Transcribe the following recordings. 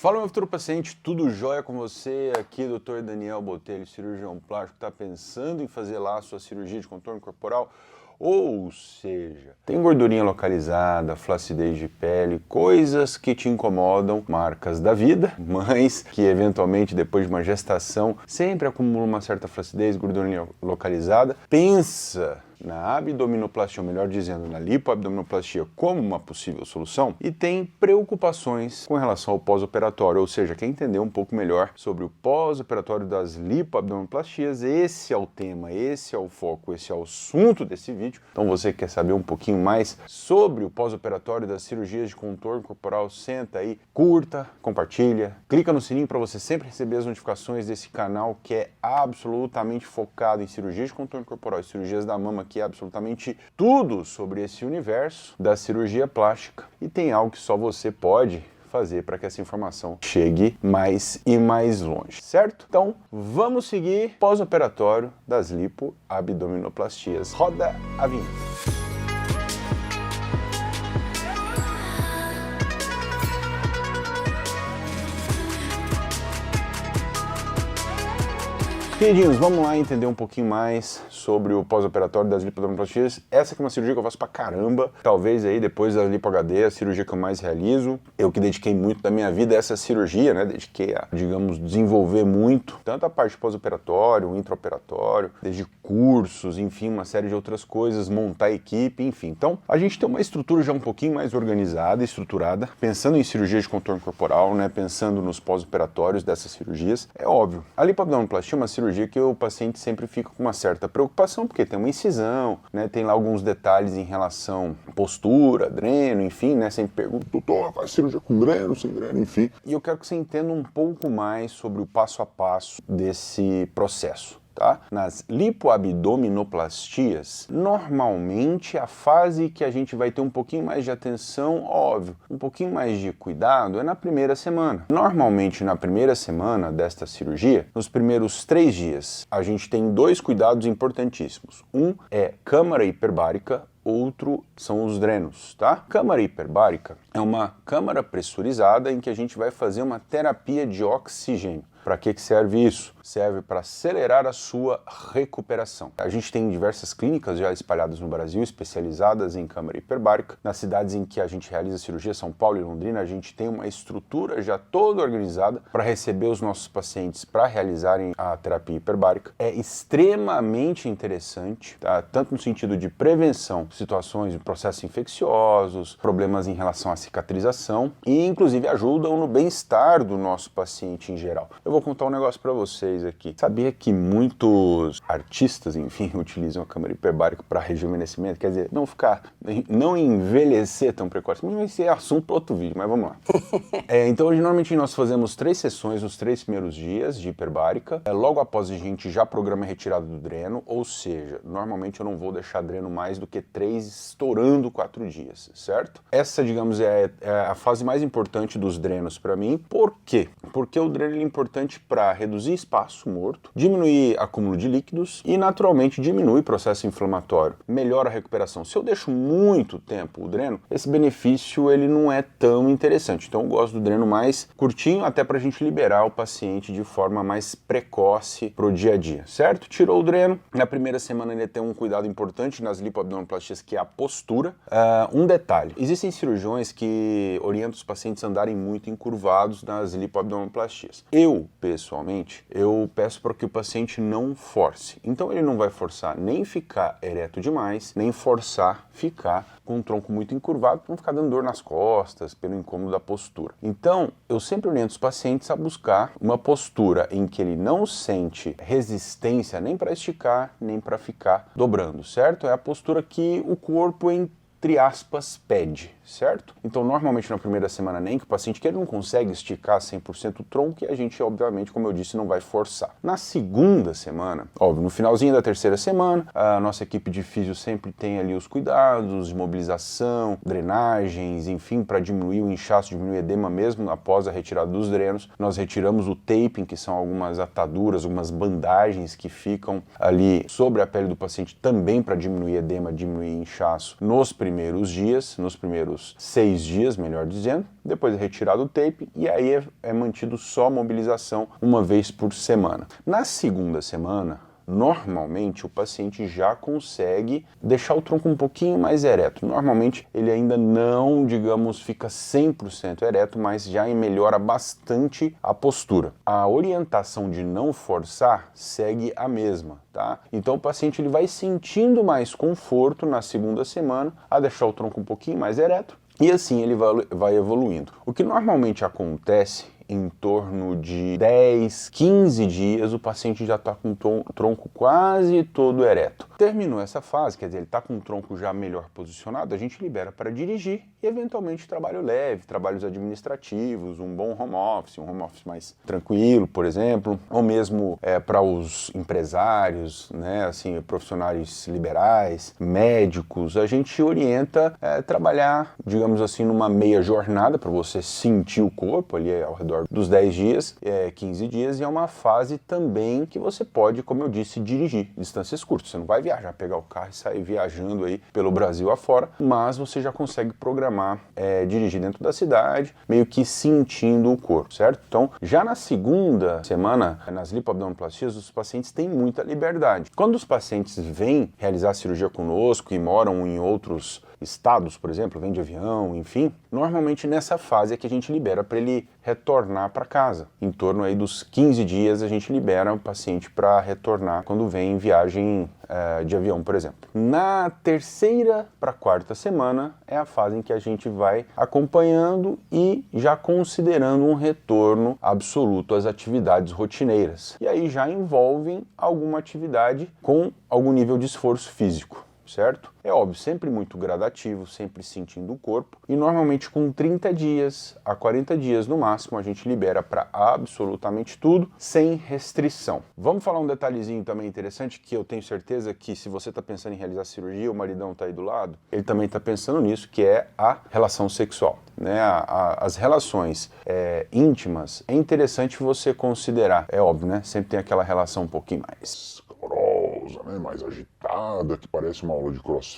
Fala, meu futuro paciente, tudo jóia com você? Aqui, Dr. Daniel Botelho, cirurgião plástico, está pensando em fazer lá a sua cirurgia de contorno corporal? Ou seja, tem gordurinha localizada, flacidez de pele, coisas que te incomodam, marcas da vida, mães que eventualmente depois de uma gestação sempre acumulam uma certa flacidez, gordurinha localizada. Pensa na abdominoplastia, ou melhor dizendo, na lipoabdominoplastia como uma possível solução e tem preocupações com relação ao pós-operatório, ou seja, quer entender um pouco melhor sobre o pós-operatório das lipoabdominoplastias. Esse é o tema, esse é o foco, esse é o assunto desse vídeo. Então você quer saber um pouquinho mais sobre o pós-operatório das cirurgias de contorno corporal, senta aí, curta, compartilha, clica no sininho para você sempre receber as notificações desse canal que é absolutamente focado em cirurgias de contorno corporal e cirurgias da mama, que é absolutamente tudo sobre esse universo da cirurgia plástica, e tem algo que só você pode fazer para que essa informação chegue mais e mais longe, certo? Então, vamos seguir pós-operatório das lipoabdominoplastias. Roda a vinheta. Queridinhos, vamos lá entender um pouquinho mais sobre o pós-operatório das lipoabdominoplastias. Essa aqui é uma cirurgia que eu faço pra caramba. Talvez aí depois da Lipo HD, a cirurgia que eu mais realizo. Eu que dediquei muito da minha vida a essa cirurgia, né? Dediquei a, digamos, desenvolver muito, tanto a parte pós-operatório, o intraoperatório, desde cursos, enfim, uma série de outras coisas, montar equipe, enfim. Então, a gente tem uma estrutura já um pouquinho mais organizada e estruturada, pensando em cirurgia de contorno corporal, né? Pensando nos pós-operatórios dessas cirurgias. É óbvio, a lipoabdominoplastia é uma cirurgia que o paciente sempre fica com uma certa preocupação, porque tem uma incisão, né, tem lá alguns detalhes em relação à postura, dreno, enfim, né, sempre pergunta, doutor, faz cirurgia com dreno, sem dreno, enfim. E eu quero que você entenda um pouco mais sobre o passo a passo desse processo. Tá? Nas lipoabdominoplastias, normalmente a fase que a gente vai ter um pouquinho mais de atenção, óbvio, um pouquinho mais de cuidado é na primeira semana. Normalmente na primeira semana desta cirurgia, nos primeiros 3 dias, a gente tem 2 cuidados importantíssimos. Um é câmara hiperbárica, outro são os drenos, tá? Câmara hiperbárica é uma câmara pressurizada em que a gente vai fazer uma terapia de oxigênio. Para que serve isso? Serve para acelerar a sua recuperação. A gente tem diversas clínicas já espalhadas no Brasil, especializadas em câmara hiperbárica. Nas cidades em que a gente realiza cirurgia, São Paulo e Londrina, a gente tem uma estrutura já toda organizada para receber os nossos pacientes para realizarem a terapia hiperbárica. É extremamente interessante, tá? Tanto no sentido de prevenção de situações de processos infecciosos, problemas em relação à cicatrização e inclusive ajudam no bem-estar do nosso paciente em geral. Eu vou contar um negócio para vocês aqui. Sabia que muitos artistas, enfim, utilizam a câmara hiperbárica para rejuvenescimento? Quer dizer, não envelhecer tão precoce. Mas esse é assunto para outro vídeo, mas vamos lá. Então, normalmente nós fazemos 3 sessões nos 3 primeiros dias de hiperbárica. Logo após a gente já programa a retirada do dreno, ou seja, normalmente eu não vou deixar dreno mais do que 3, estourando 4 dias, certo? Essa, digamos, é a fase mais importante dos drenos para mim. Por quê? Porque o dreno é importante para reduzir espaço morto, diminuir acúmulo de líquidos e, naturalmente, diminui o processo inflamatório, melhora a recuperação. Se eu deixo muito tempo o dreno, esse benefício ele não é tão interessante. Então eu gosto do dreno mais curtinho, até para a gente liberar o paciente de forma mais precoce para o dia a dia, certo? Tirou o dreno, na primeira semana ele tem um cuidado importante nas lipoabdominoplastias, que é a postura. Um detalhe, existem cirurgiões que orientam os pacientes a andarem muito encurvados nas lipoabdominoplastias. Pessoalmente, eu peço para que o paciente não force. Então ele não vai forçar nem ficar ereto demais, nem forçar ficar com o tronco muito encurvado para não ficar dando dor nas costas, pelo incômodo da postura. Então, eu sempre oriento os pacientes a buscar uma postura em que ele não sente resistência nem para esticar, nem para ficar dobrando, certo? É a postura que o corpo, entre aspas, pede, certo? Então, normalmente na primeira semana nem que o paciente que ele não consegue esticar 100% o tronco, e a gente, obviamente, como eu disse, não vai forçar. Na segunda semana, óbvio, no finalzinho da terceira semana, a nossa equipe de físio sempre tem ali os cuidados de mobilização, drenagens, enfim, para diminuir o inchaço, diminuir o edema mesmo após a retirada dos drenos. Nós retiramos o taping, que são algumas ataduras, algumas bandagens que ficam ali sobre a pele do paciente também para diminuir edema, diminuir inchaço nos primeiros primeiros dias, nos primeiros 6 dias, melhor dizendo, depois é retirado o tape e aí é mantido só a mobilização uma vez por semana. Na segunda semana, normalmente o paciente já consegue deixar o tronco um pouquinho mais ereto. Normalmente ele ainda não, digamos, fica 100% ereto, mas já melhora bastante a postura. A orientação de não forçar segue a mesma, tá? Então o paciente ele vai sentindo mais conforto na segunda semana a deixar o tronco um pouquinho mais ereto e assim ele vai evoluindo. O que normalmente acontece em torno de 10, 15 dias, o paciente já está com o tronco quase todo ereto. Terminou essa fase, quer dizer, ele está com o tronco já melhor posicionado, a gente libera para dirigir e eventualmente trabalho leve, trabalhos administrativos, um bom home office, um home office mais tranquilo, por exemplo, ou mesmo para os empresários, né, assim, profissionais liberais, médicos, a gente orienta trabalhar, digamos assim, numa meia jornada para você sentir o corpo ali ao redor dos 10 dias, 15 dias, e é uma fase também que você pode, como eu disse, dirigir distâncias curtas. Você não vai viajar, pegar o carro e sair viajando aí pelo Brasil afora, mas você já consegue programar, dirigir dentro da cidade, meio que sentindo o corpo, certo? Então, já na segunda semana, nas lipoabdominoplastias, os pacientes têm muita liberdade. Quando os pacientes vêm realizar a cirurgia conosco e moram em outros estados, por exemplo, vem de avião, enfim, normalmente nessa fase é que a gente libera para ele retornar para casa. Em torno aí dos 15 dias a gente libera o paciente para retornar quando vem em viagem de avião, por exemplo. Na terceira para quarta semana é a fase em que a gente vai acompanhando e já considerando um retorno absoluto às atividades rotineiras. E aí já envolvem alguma atividade com algum nível de esforço físico, certo? É óbvio, sempre muito gradativo, sempre sentindo o corpo e normalmente com 30 dias a 40 dias no máximo a gente libera para absolutamente tudo, sem restrição. Vamos falar um detalhezinho também interessante que eu tenho certeza que se você está pensando em realizar cirurgia, o maridão está aí do lado, ele também está pensando nisso, que é a relação sexual, né? As relações íntimas é interessante você considerar, é óbvio, né? Sempre tem aquela relação um pouquinho mais calorosa, né? Mais agitada, que parece uma aula de crossfit.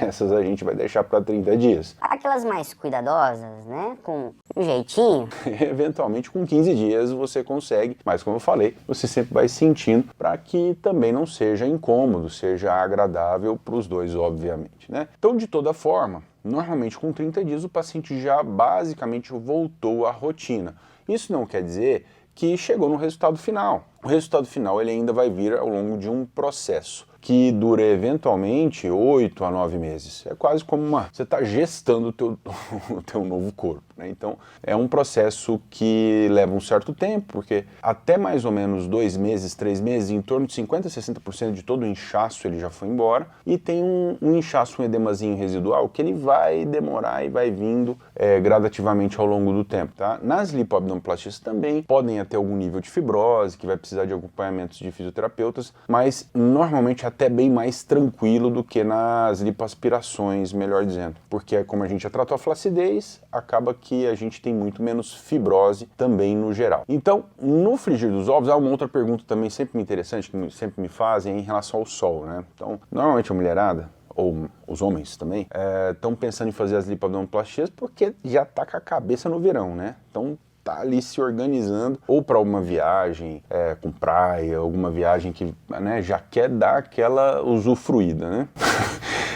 Essas a gente vai deixar para 30 dias. Aquelas mais cuidadosas, né? Com um jeitinho. Eventualmente com 15 dias você consegue, mas como eu falei, você sempre vai sentindo para que também não seja incômodo, seja agradável para os dois, obviamente, né? Então, de toda forma, normalmente com 30 dias o paciente já basicamente voltou à rotina. Isso não quer dizer que chegou no resultado final. O resultado final ele ainda vai vir ao longo de um processo que dura eventualmente 8 a 9 meses. É quase como você está gestando o teu novo corpo, né? Então é um processo que leva um certo tempo, porque até mais ou menos 2 meses, 3 meses, em torno de 50% a 60% de todo o inchaço ele já foi embora, e tem um inchaço, um edemazinho residual que ele vai demorar e vai vindo gradativamente ao longo do tempo, tá? Nas lipoabdominoplastias também podem ter algum nível de fibrose, que vai precisar de acompanhamentos de fisioterapeutas, mas normalmente até bem mais tranquilo do que nas lipoaspirações, melhor dizendo, porque como a gente já tratou a flacidez, acaba que a gente tem muito menos fibrose também no geral. Então, no frigir dos ovos, há uma outra pergunta também sempre interessante, que sempre me fazem, em relação ao sol, né? Então, normalmente a mulherada, ou os homens também, estão pensando em fazer as lipoabdominoplastias porque já tá com a cabeça no verão, né? Então, tá ali se organizando, ou para uma viagem com praia, alguma viagem que, né, já quer dar aquela usufruída, né?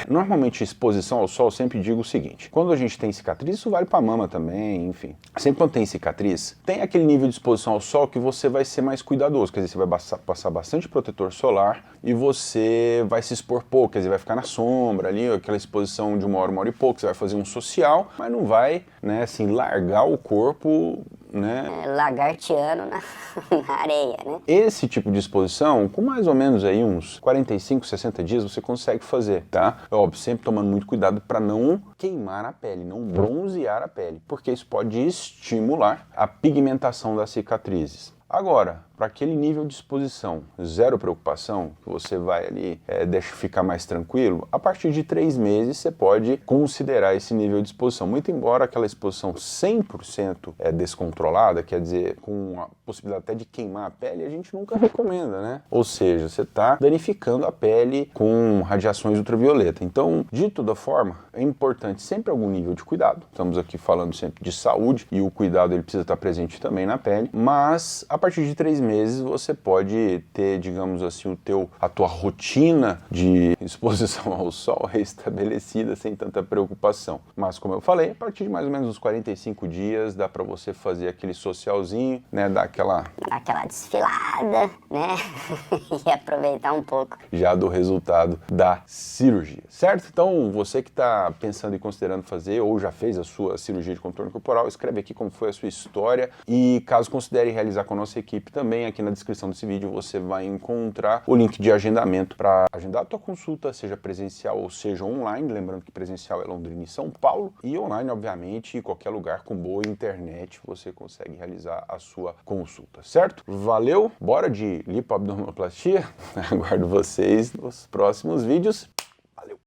Normalmente, exposição ao sol, eu sempre digo o seguinte: quando a gente tem cicatriz, isso vale para mama também, enfim. Sempre quando tem cicatriz, tem aquele nível de exposição ao sol que você vai ser mais cuidadoso, quer dizer, você vai passar bastante protetor solar e você vai se expor pouco, quer dizer, vai ficar na sombra ali, aquela exposição de uma hora e pouco, você vai fazer um social, mas não vai, né, assim, largar o corpo, né? Lagarteando na areia, né? Esse tipo de exposição, com mais ou menos aí uns 45, 60 dias, você consegue fazer, tá? Óbvio, sempre tomando muito cuidado para não queimar a pele, não bronzear a pele, porque isso pode estimular a pigmentação das cicatrizes. Agora, para aquele nível de exposição, zero preocupação, que você vai ali, deixa ficar mais tranquilo, a partir de 3 meses você pode considerar esse nível de exposição. Muito embora aquela exposição 100% descontrolada, quer dizer, com a possibilidade até de queimar a pele, a gente nunca recomenda, né? Ou seja, você está danificando a pele com radiações ultravioleta. Então, de toda forma, é importante sempre algum nível de cuidado. Estamos aqui falando sempre de saúde e o cuidado ele precisa estar presente também na pele, mas a partir de 3 meses você pode ter, digamos assim, a tua rotina de exposição ao sol restabelecida sem tanta preocupação. Mas como eu falei, a partir de mais ou menos uns 45 dias dá para você fazer aquele socialzinho, né, dar aquela desfilada, né, e aproveitar um pouco já do resultado da cirurgia, certo? Então, você que está pensando e considerando fazer ou já fez a sua cirurgia de contorno corporal, escreve aqui como foi a sua história e caso considere realizar com a nossa equipe também, aqui na descrição desse vídeo você vai encontrar o link de agendamento para agendar a tua consulta, seja presencial ou seja online, lembrando que presencial é Londrina e São Paulo, e online, obviamente, em qualquer lugar com boa internet você consegue realizar a sua consulta, certo? Valeu, bora de lipoabdominoplastia, aguardo vocês nos próximos vídeos.